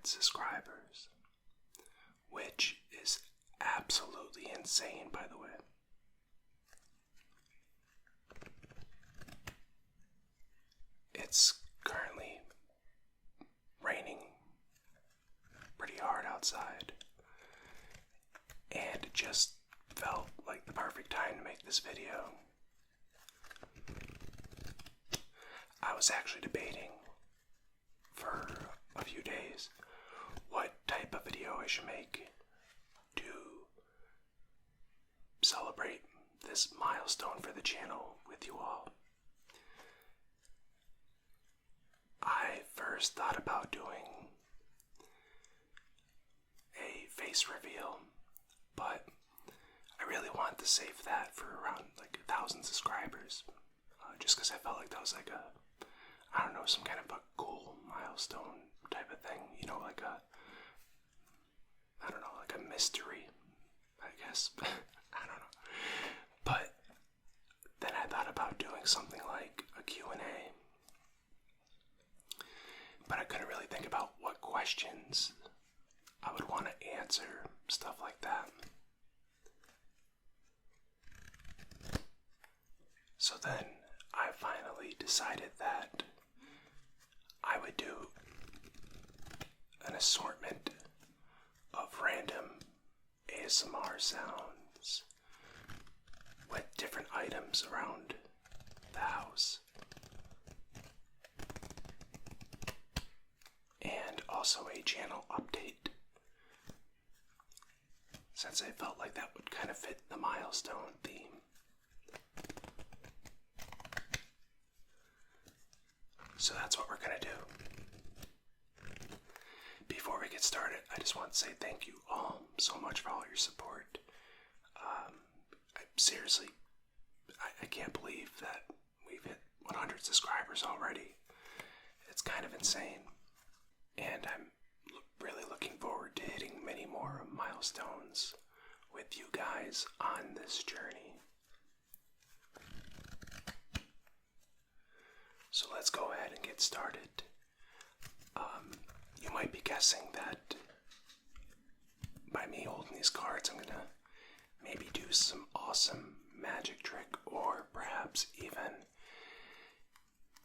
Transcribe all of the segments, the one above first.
100 subscribers, which is absolutely insane, by the way. It's currently raining pretty hard outside, and it just felt like the perfect time to make this video. I was actually debating for a few days what type of video I should make to celebrate this milestone for the channel with you all. I first thought about doing a face reveal, but I really wanted to save that for around like 1,000 subscribers, just because I felt like that was like I don't know, some kind of a cool milestone type of thing, you know, like I don't know, like a mystery, I guess. I don't know. But then I thought about doing something like a Q&A, but I couldn't really think about what questions I would want to answer, stuff like that. So then I finally decided that I would do an assortment of random ASMR sounds with different items around the house. And also a channel update, since I felt like that would kind of fit the milestone theme. So that's what we're going to do. Before we get started, I just want to say thank you all so much for all your support. Seriously, I can't believe that we've hit 100 subscribers already. It's kind of insane. And I'm really looking forward to hitting many more milestones with you guys on this journey. So let's go ahead and get started. You might be guessing that by me holding these cards, I'm gonna maybe do some awesome magic trick, or perhaps even,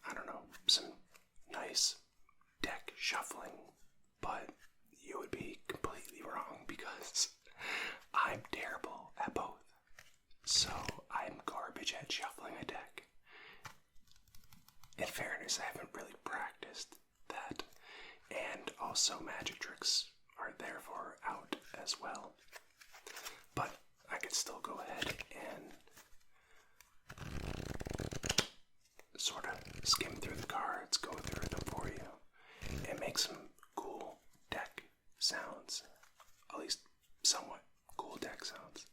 I don't know, some nice deck shuffling, but you would be completely wrong because I'm terrible at both. So I'm garbage at shuffling a deck. In fairness, I haven't really practiced that, and also magic tricks are therefore out as well. But I could still go ahead and sort of skim through the cards, go through them for you, and make some cool deck sounds. At least somewhat cool deck sounds.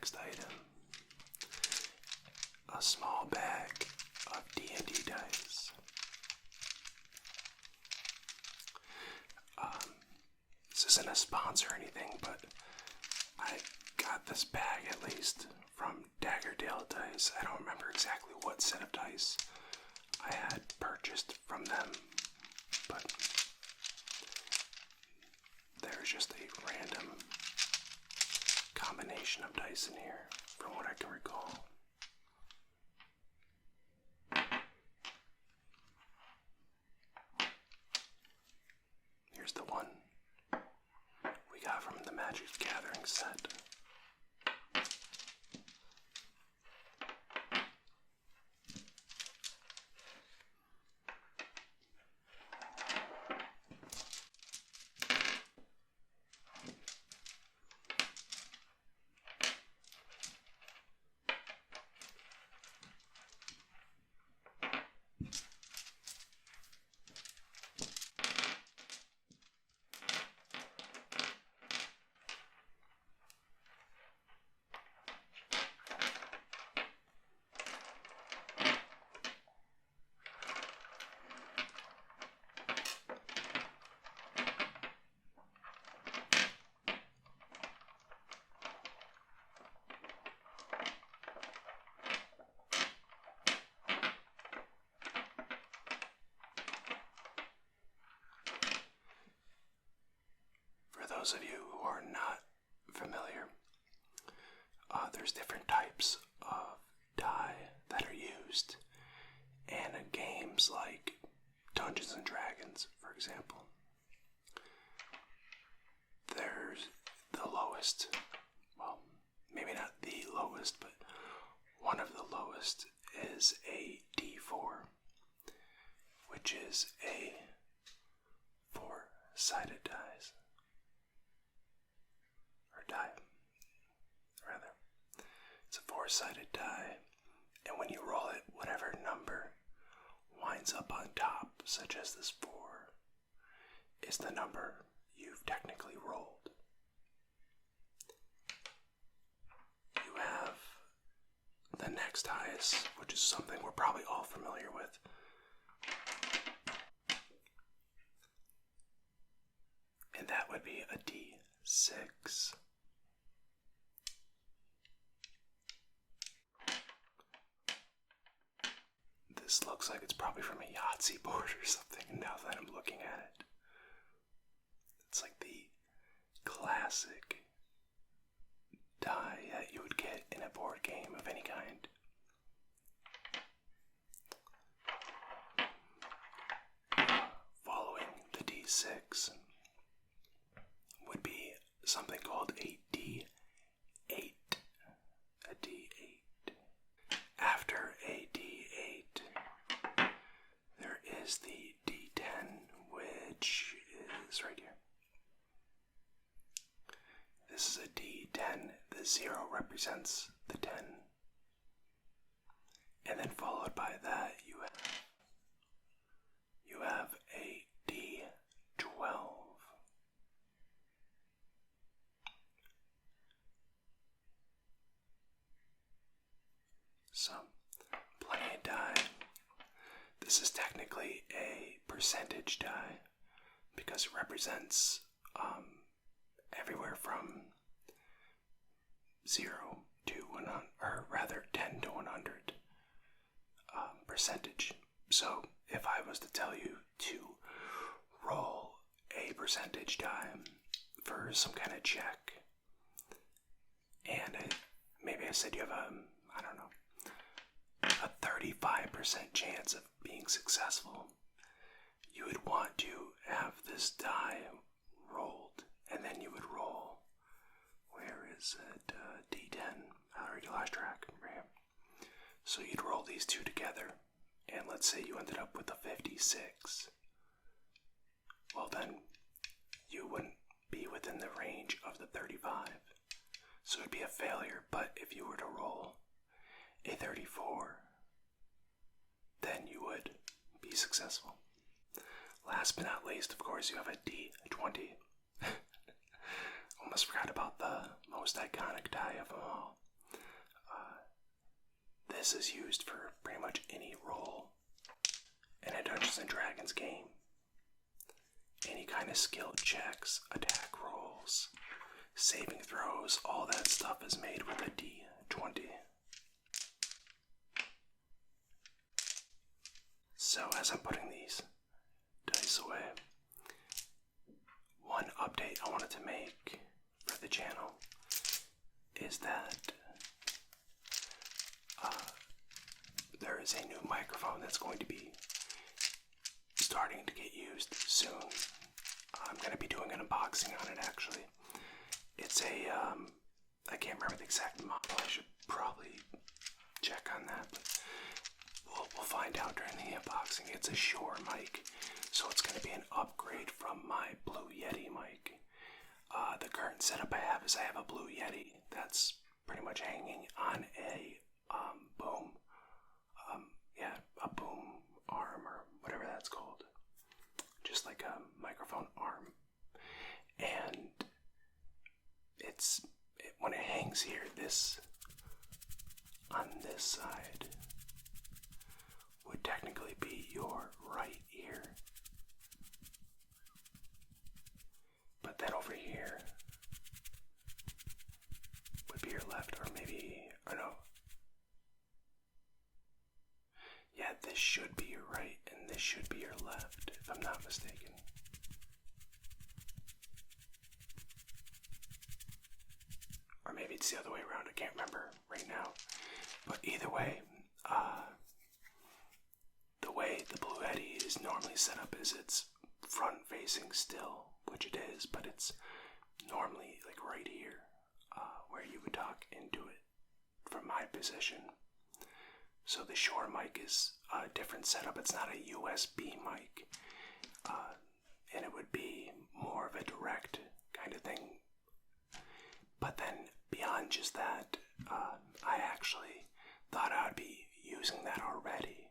next item. A small bag of D&D dice. This isn't a sponsor or anything, but I got this bag at least from Daggerdale Dice. I don't remember exactly what set of dice I had purchased from them, but there's just a random combination of dice in here, from what I can recall. Here's the one we got from the Magic the Gathering set. For those of you who are not familiar, there's different types of die that are used in games like Dungeons and Dragons, for example. There's the lowest, well, maybe not the lowest, but one of the lowest is a D4, which is a four-sided dice. Rather. It's a four-sided die, and when you roll it, whatever number winds up on top, such as this 4, is the number you've technically rolled. You have the next highest, which is something we're probably all familiar with. And that would be a D6. This looks like it's probably from a Yahtzee board or something, now that I'm looking at it. It's like the classic die that you would get in a board game of any kind. Following the D6 would be something called a D8. A D8. After a D8, there is the D10, which is right here. This is a D10. The 0 represents the 10. And then followed by that, you have a D12. So, plenty of die. This is technically a percentage die because it represents everywhere from 0 to 100, or rather 10 to 100 percentage. So if I was to tell you to roll a percentage die for some kind of check, and maybe I said you have a 35% chance of being successful, you would want to have this die rolled, and then you would roll, where is it, D10, I already lost track, right? So you'd roll these two together, and let's say you ended up with a 56. Well then, you wouldn't be within the range of the 35. So it'd be a failure, but if you were to roll a 34, then you would be successful. Last but not least, of course, you have a D20. Almost forgot about the most iconic die of them all. this is used for pretty much any role in a Dungeons and Dragons game. Any kind of skill checks, attack rolls, saving throws, all that stuff is made with a D20. So as I'm putting these dice away, one update I wanted to make for the channel is that there is a new microphone that's going to be starting to get used soon. I'm going to be doing an unboxing on it, actually. It's a, I can't remember the exact model. I should probably check on that, but we'll find out during the unboxing. It's a Shure mic, so it's going to be an upgrade from my Blue Yeti mic. The current setup I have is I have a Blue Yeti that's pretty much hanging on a boom. A boom arm or whatever that's called. Just like a microphone arm. And when it hangs here, this on this side would technically be your right ear. But then over here would be your left, or maybe, or no. Yeah, this should be your right, and this should be your left, if I'm not mistaken. Or maybe it's the other way around, I can't remember right now. But either way, the way the Blue Yeti is normally set up is it's front-facing still, which it is, but it's normally like right here, where you would talk into it from my position. So the Shure mic is a different setup. It's not a USB mic, and it would be more of a direct kind of thing. But then beyond just that, I actually thought I'd be using that already.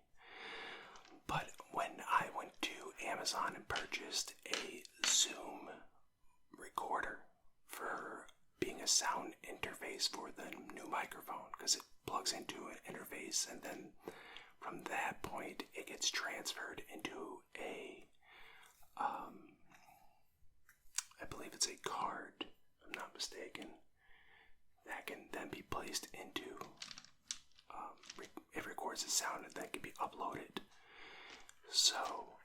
But when I went to Amazon and purchased a Zoom recorder for being a sound interface for the new microphone, because it plugs into an interface, and then from that point it gets transferred into a I believe it's a card, if I'm not mistaken, that can then be placed into it records the sound and then can be uploaded. So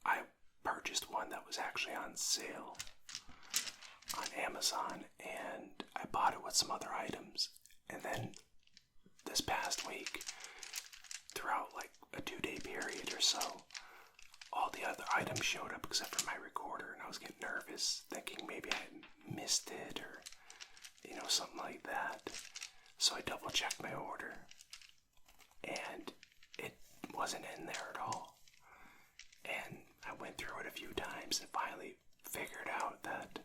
I purchased one that was actually on sale on Amazon, and I bought it with some other items. And then this past week, throughout like a 2-day period or so, all the other items showed up except for my recorder, and I was getting nervous, thinking maybe I missed it or, something like that. So I double checked my order, and it wasn't in there at all. And I went through it a few times and finally figured out that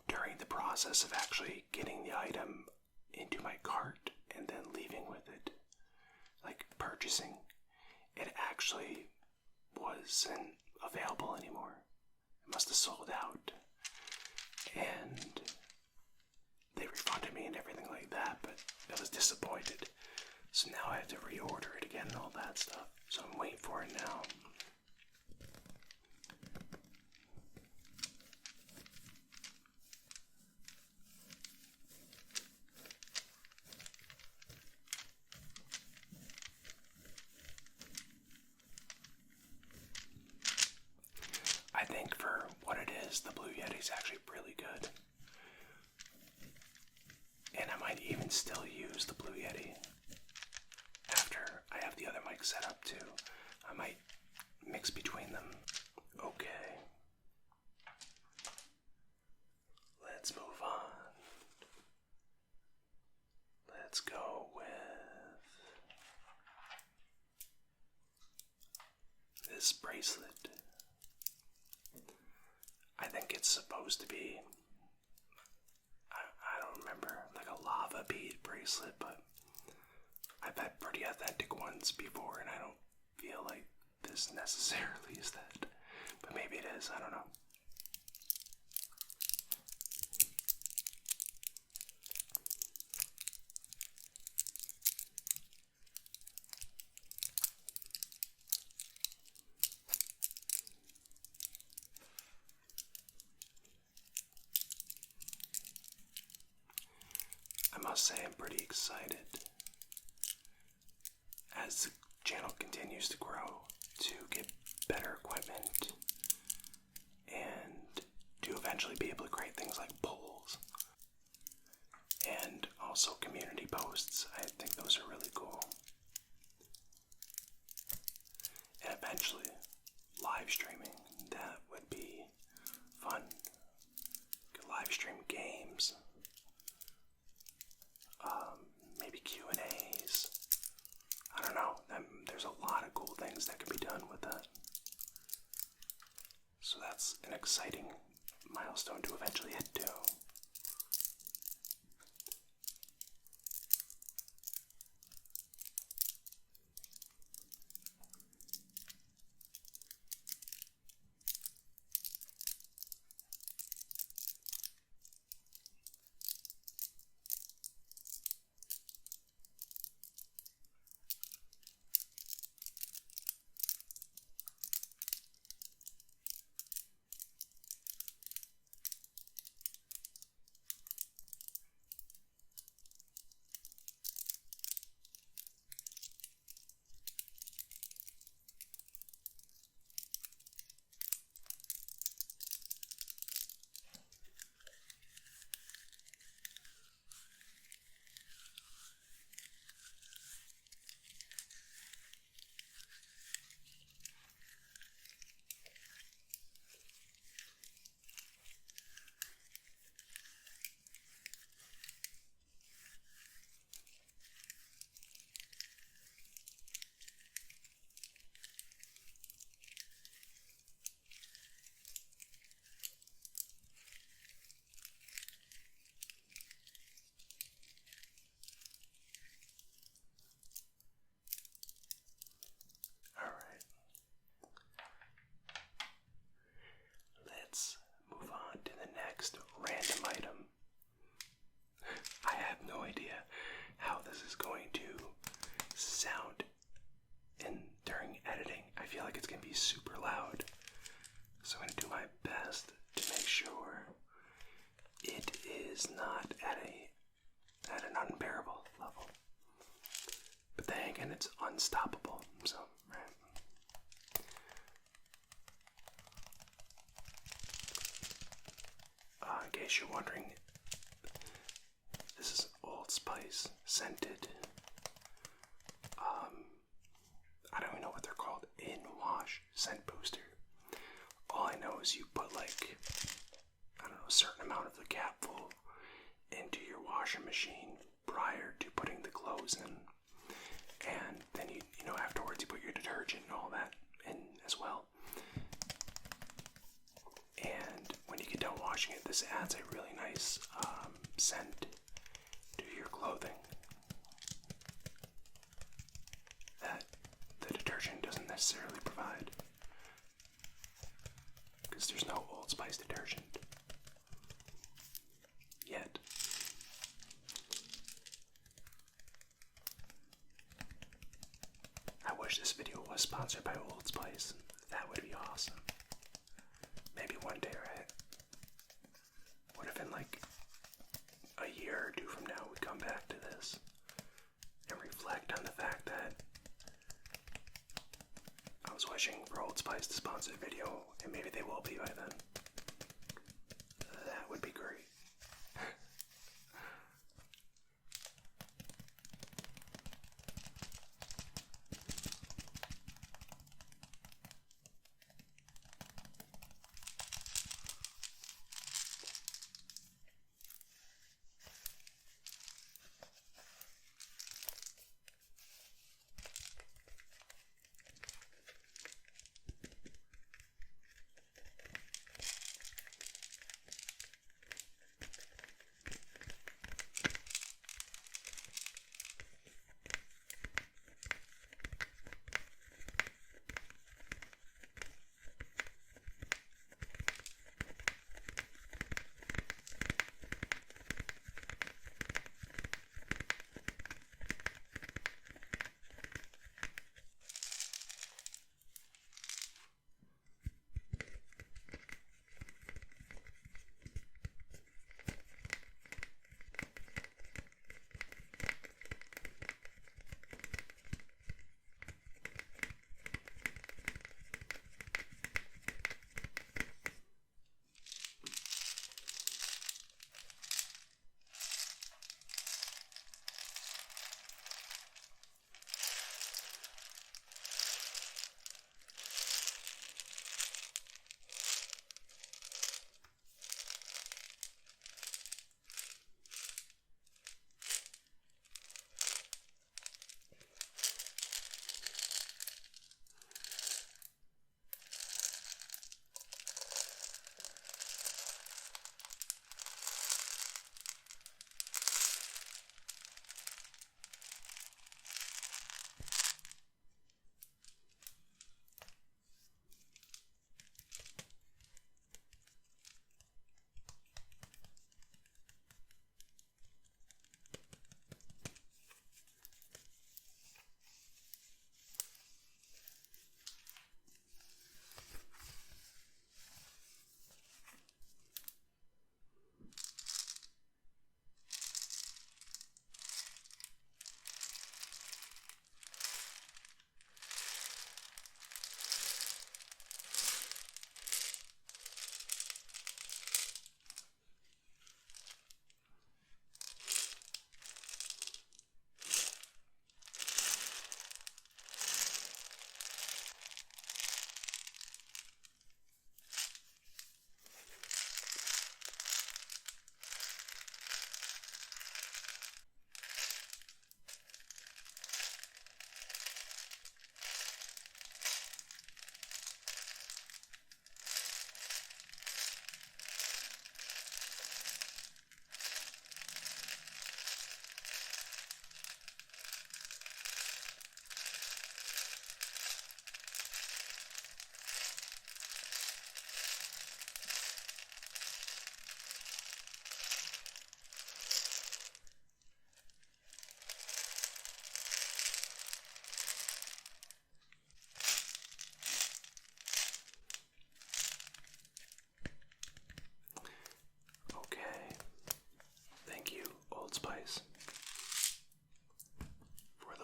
during the process of actually getting the item into my cart and then leaving with it, like purchasing, it actually wasn't available anymore. It must have sold out, and they refunded me and everything like that, but I was disappointed. So now I have to reorder it again and all that stuff. So I'm waiting for it now. I think for what it is, the Blue Yeti is actually really good. And I might even still use the Blue Yeti after I have the other mic set up too. I might mix between them. Okay. Let's move on. Let's go with this bracelet. I think it's supposed to be, I don't remember, like a lava bead bracelet, but I've had pretty authentic ones before, and I don't feel like this necessarily is that. But maybe it is, I don't know. must say I'm pretty excited as the channel continues to grow to get better equipment and to eventually be able to create things like polls and also community posts. I think those are really cool. And eventually, live streaming, that would be fun. Could live stream games, maybe Q&As. I don't know. There's a lot of cool things that can be done with that. So that's an exciting milestone to eventually hit to. Let's move on to the next random item. I have no idea how this is going to sound during editing. I feel like it's going to be super loud. So I'm going to do my best to make sure it is not at an unbearable level. But then again, it's unstoppable. So, right. In case you're wondering, this is Old Spice scented. I don't even know what they're called. In-wash scent booster. All I know is you put like, I don't know, a certain amount of the capful into your washing machine prior to putting the clothes in, and then you know afterwards you put your detergent and all that in as well. And when you get done washing it, this adds a really nice scent to your clothing that the detergent doesn't necessarily provide, because there's no Old Spice detergent yet. I wish this video was sponsored by Old Spice. That would be awesome. Maybe one day, right? What if in like a year or two from now we come back to this and reflect on the fact that I was wishing for Old Spice to sponsor the video, and maybe they will be by then. That would be great.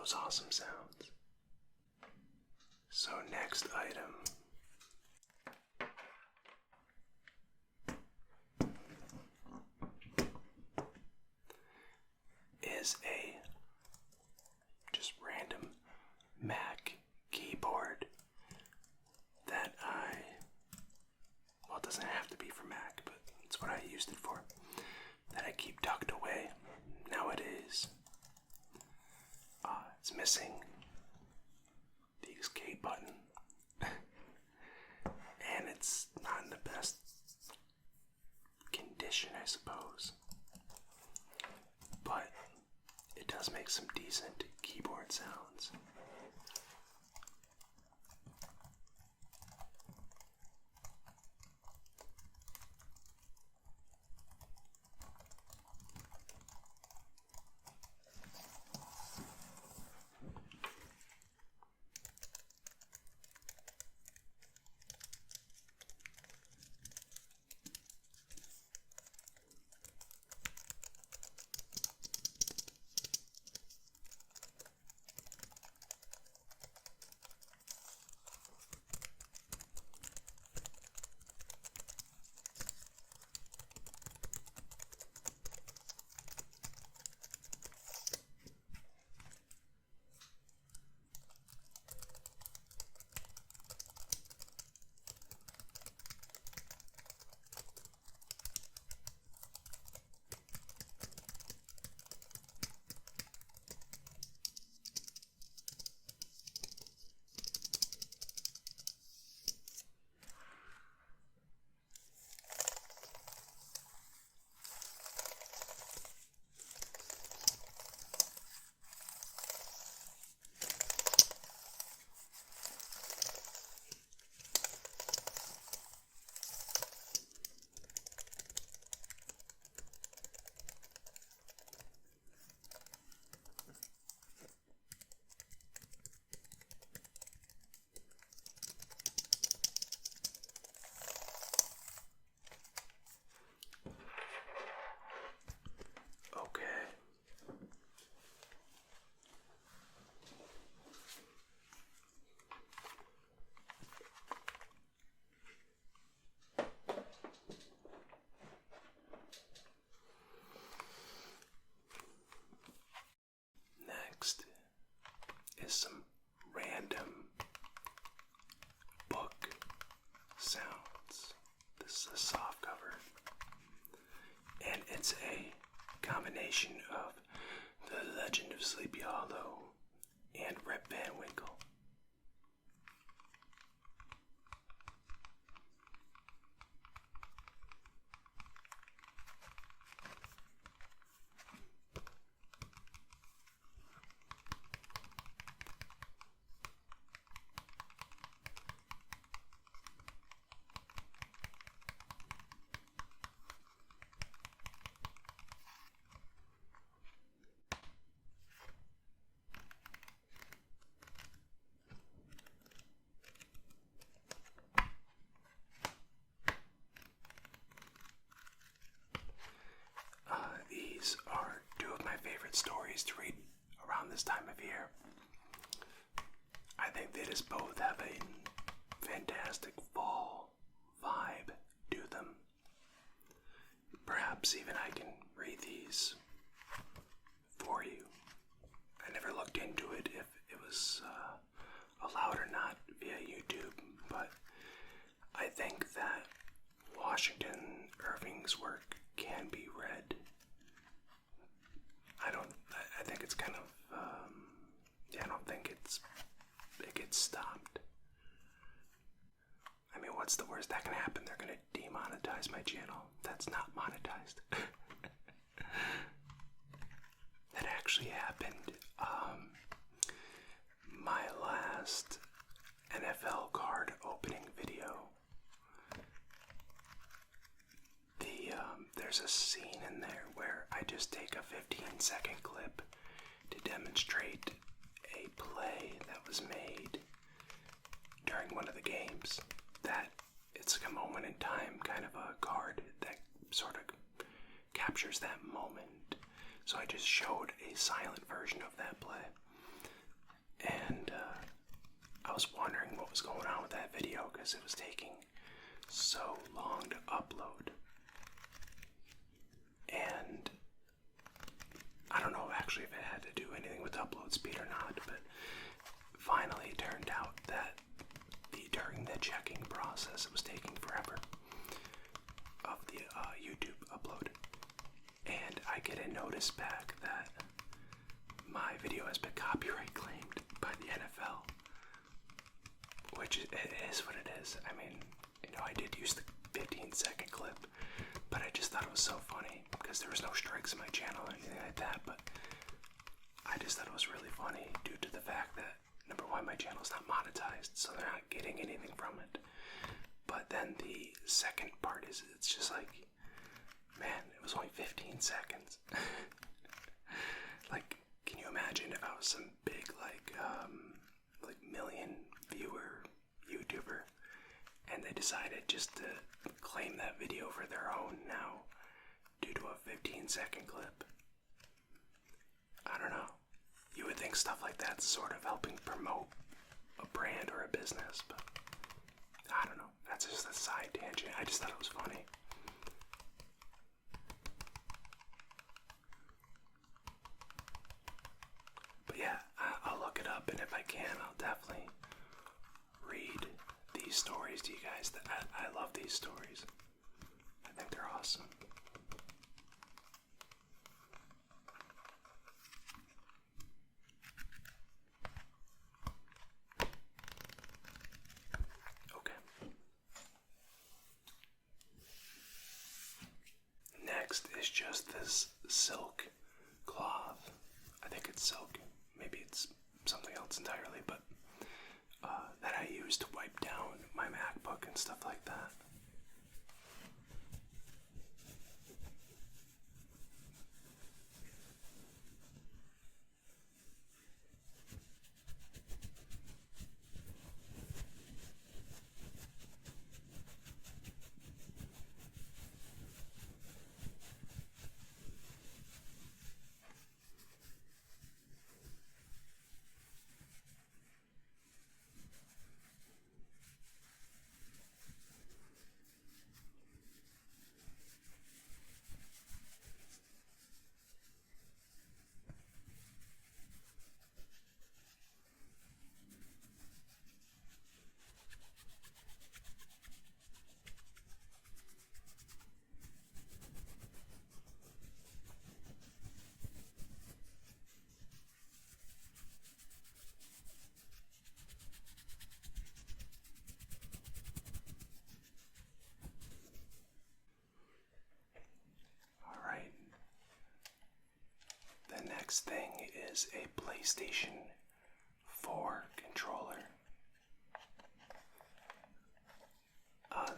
those awesome sounds. So next item is a just random Mac keyboard that well, it doesn't have to be for Mac, but it's what I used it for, that I keep tucked away nowadays. It's missing the escape button, and it's not in the best condition, I suppose, but it does make some decent keyboard sounds. Next is some random book sounds. This is a soft cover, and it's a combination of The Legend of Sleepy Hollow and Rip Van Winkle. These are two of my favorite stories to read around this time of year. I think they just both have a fantastic fall vibe to them. Perhaps even I can read these for you. I never looked into it if it was allowed or not via YouTube, but I think that Washington Irving's work can be read. I think it's kind of, I don't think it gets stopped. I mean, what's the worst that can happen? They're gonna demonetize my channel. That's not monetized. That actually happened. My last NFL card opening video, there's a scene in there where I just take a 15-second clip to demonstrate a play that was made during one of the games. That it's like a moment in time, kind of a card that sort of captures that moment. So I just showed a silent version of that play. And I was wondering what was going on with that video because it was taking so long to upload. And I don't know actually if it had to do anything with upload speed or not, but finally it turned out that during the checking process, it was taking forever of the YouTube upload. And I get a notice back that my video has been copyright claimed by the NFL, which it is what it is. I mean, I did use the 15-second clip, but I just thought it was so funny because there was no strikes in my channel or anything like that, but I just thought it was really funny due to the fact that, number one, my channel's not monetized, so they're not getting anything from it. But then the second part is, it's just like, man, it was only 15 seconds. Like, can you imagine if I was some big, like million viewer YouTuber, and they decided just to claim that video for their own now due to a 15-second clip? I don't know. You would think stuff like that's sort of helping promote a brand or a business, but I don't know. That's just a side tangent. I just thought it was funny. But yeah, I'll look it up, and if I can, I'll definitely read these stories to you guys. I love these stories. I think they're awesome. Next is just this silk cloth. I think it's silk. Maybe it's something else entirely, but that I use to wipe down my MacBook and stuff like that. Next thing is a PlayStation 4 controller.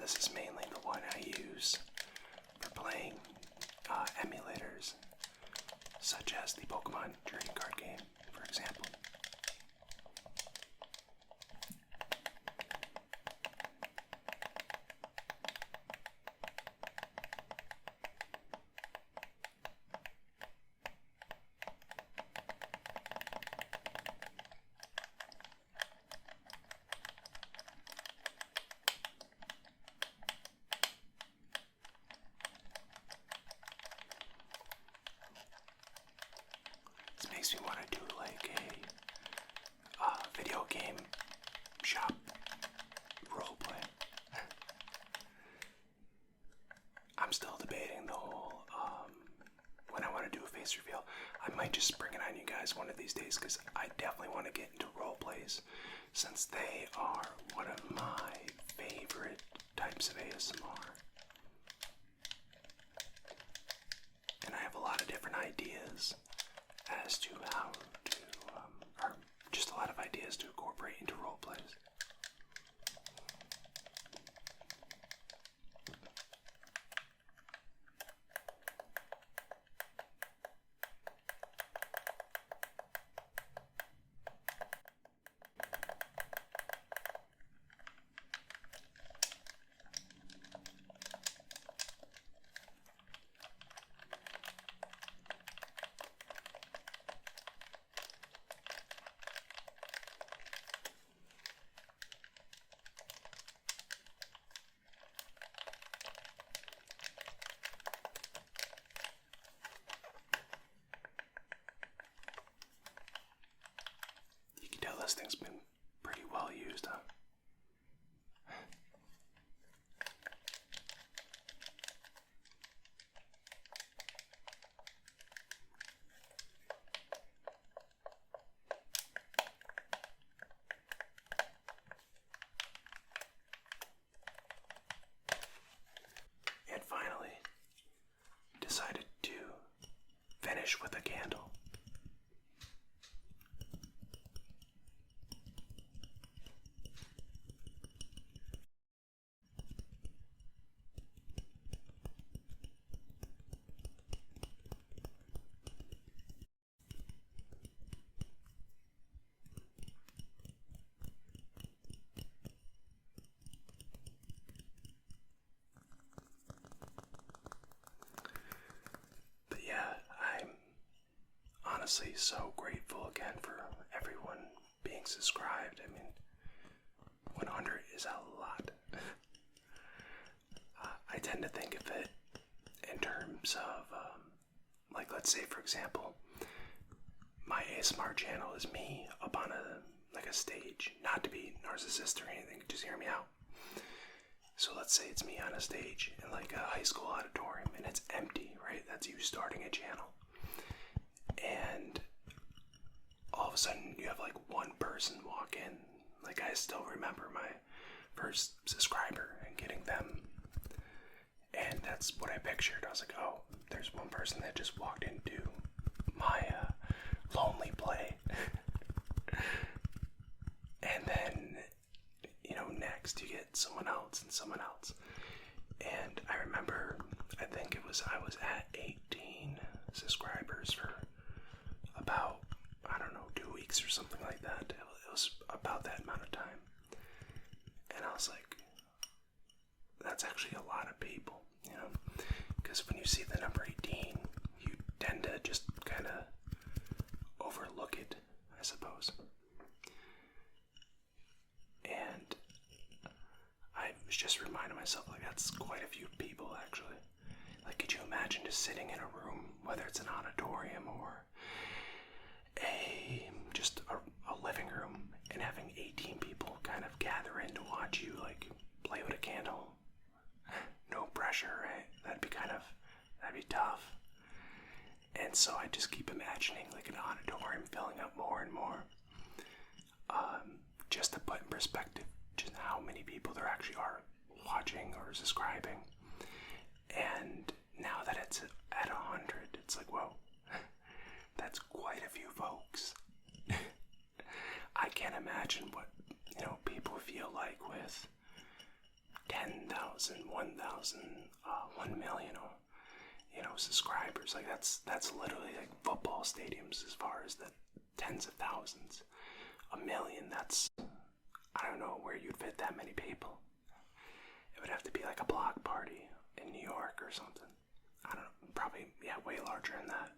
This is mainly the one I use for playing emulators, such as the Pokemon trading card game, for example. Makes me want to do like a video game shop roleplay. I'm still debating the whole when I want to do a face reveal. I might just bring it on you guys one of these days because I definitely want to get into roleplays since they are one of my favorite types of ASMR. And I have a lot of different ideas as to how to, or just a lot of ideas to incorporate into roleplays. finish with a candle. But yeah, I'm honestly so grateful again for everyone being subscribed. I mean, 100 is a lot. I tend to think of it in terms of, like, let's say, for example, my ASMR channel is me up on a stage. Not to be narcissistic or anything, just hear me out. So let's say it's me on a stage in like a high school auditorium and it's empty, right? That's you starting a channel. And all of a sudden you have like one person walk in. Like I still remember my first subscriber and getting them. And that's what I pictured. I was like, oh, there's one person that just walked into my lonely play. And then, next you get someone else and someone else. And I remember, I was at 18 subscribers for about, I don't know, 2 weeks or something like that. It was about that amount of time. And I was like, that's actually a lot of people, because when you see the number 18, you tend to just kind of overlook it, I suppose. And I was just reminding myself, like, that's quite a few people, actually. Like, could you imagine just sitting in a room, whether it's an auditorium or just a living room, and having 18 people kind of gather in to watch you, like, play with a candle? No pressure, right? That'd be tough. And so I just keep imagining, like, an auditorium filling up more and more. Just to put in perspective just how many people there actually are watching or subscribing. And now that it's at 100, it's like, whoa, that's quite a few folks. I can't imagine what, people feel like with 10,000, 1,000, 1 million, subscribers. Like, that's literally like football stadiums as far as the tens of thousands. 1 million, that's, I don't know where you'd fit that many people. It would have to be like a block party in New York or something. I don't know, probably, yeah, way larger than that.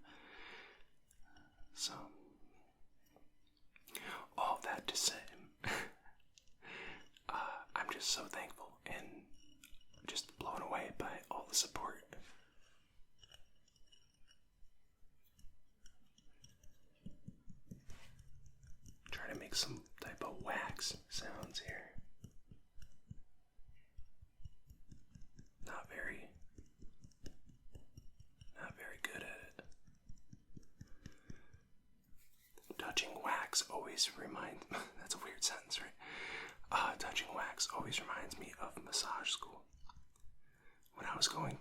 So, all that to say, I'm just so thankful and just blown away by all the support. Trying to make some type of wax sounds here. Not very good at it. Touching wax always reminds that's a weird sentence, right? Touching wax always reminds me of massage school. When I was going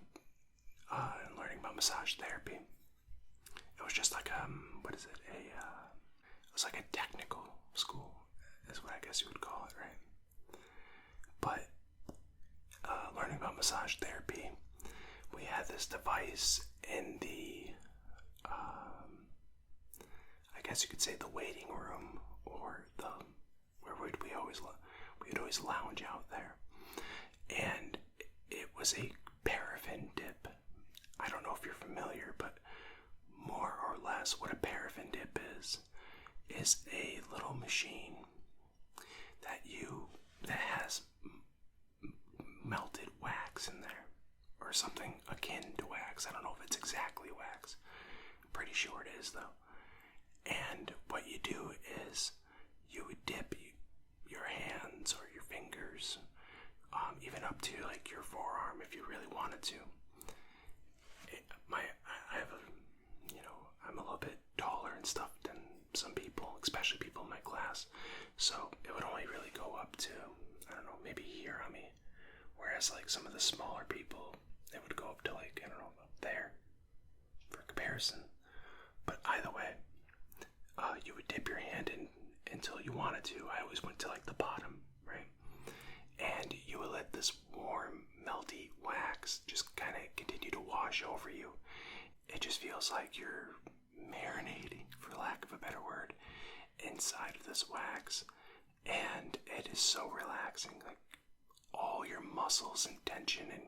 and learning about massage therapy, it was just like it was like a technical school, is what I guess you would call it, right? But learning about massage therapy, we had this device in the, I guess you could say the waiting room, or where we'd always lounge out there, and it was a paraffin dip. I don't know if you're familiar, but more or less what a paraffin dip is a little machine that has melted wax in there, or something akin to wax. I don't know if it's exactly wax. I'm pretty sure it is, though. And what you do is you would dip your hands or your fingers, even up to like your forearm if you really wanted to. I'm a little bit taller and stuff than some people, especially people in my class. So it would only really go up to, I don't know, maybe here on me. Whereas like some of the smaller people, it would go up to like, I don't know, up there for comparison. But either way, you would dip your hand in until you wanted to. I always went to like the bottom, right? And you would let this warm, melty wax just kind of continue to wash over you. It just feels like you're marinating, for lack of a better word, inside of this wax. And it is so relaxing. Like all your muscles and tension in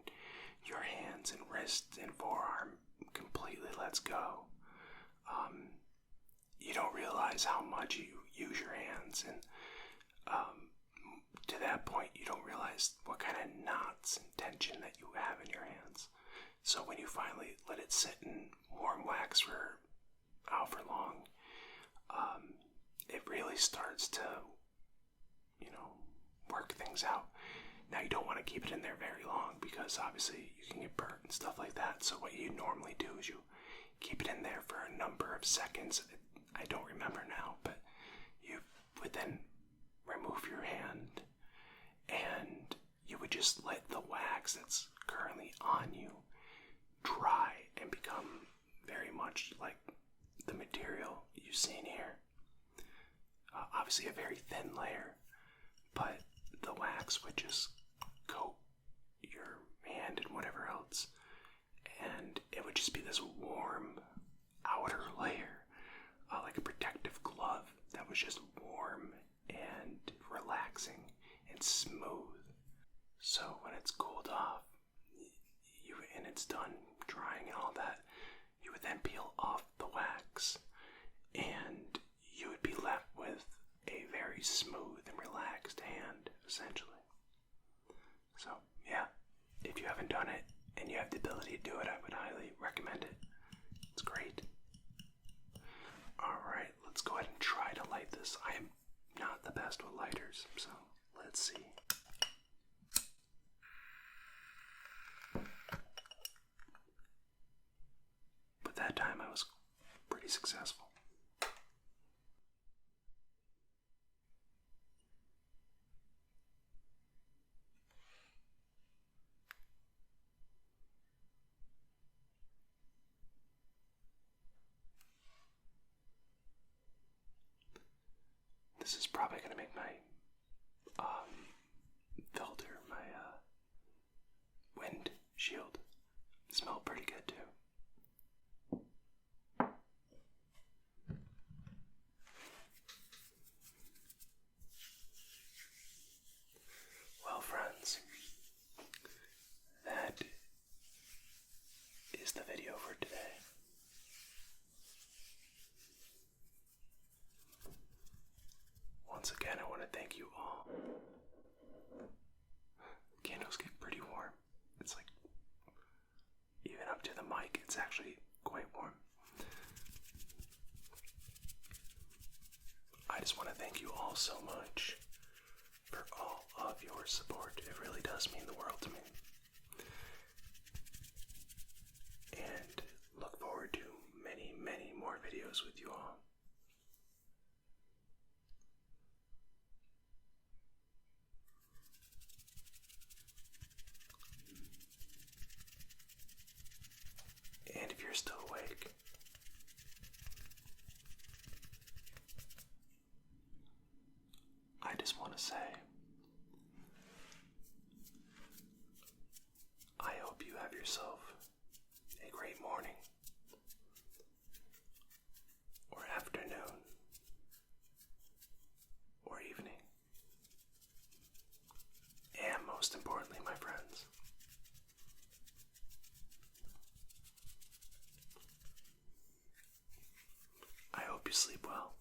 your hands and wrists and forearm completely lets go. You don't realize how much you use your hands, and to that point you don't realize what kind of knots and tension that you have in your hands. So when you finally let it sit in warm wax for however long, it really starts to, work things out. Now you don't want to keep it in there very long because obviously you can get burnt and stuff like that. So what you normally do is you keep it in there for a number of seconds. I don't remember now, but you would then remove your hand and you would just let the wax that's currently on you dry and become very much like the material you've seen here. Obviously a very thin layer, but the wax would just coat your hand and whatever else, and it would just be this warm outer layer, like a protective glove that was just warm and relaxing and smooth. So when it's cooled off, and it's done drying and all that, you would then peel off the wax, and you would be left with a very smooth and relaxed hand, essentially. So, yeah, if you haven't done it and you have the ability to do it, I would highly recommend it. It's great. Alright, let's go ahead and try to light this. I am not the best with lighters, so let's see. But that time I was pretty successful. This is probably going to make my filter, my wind shield, smell pretty good too. Well, friends, that is the video for today. Once again, I want to thank you all. Candles get pretty warm. It's like, even up to the mic, it's actually quite warm. I just want to thank you all so much for all of your support. It really does mean the world to me. And look forward to many, many more videos with you all. And if you're still awake, I just want to say, I hope you have yourself a great morning, or afternoon, or evening, and most importantly, my friends, I hope you sleep well.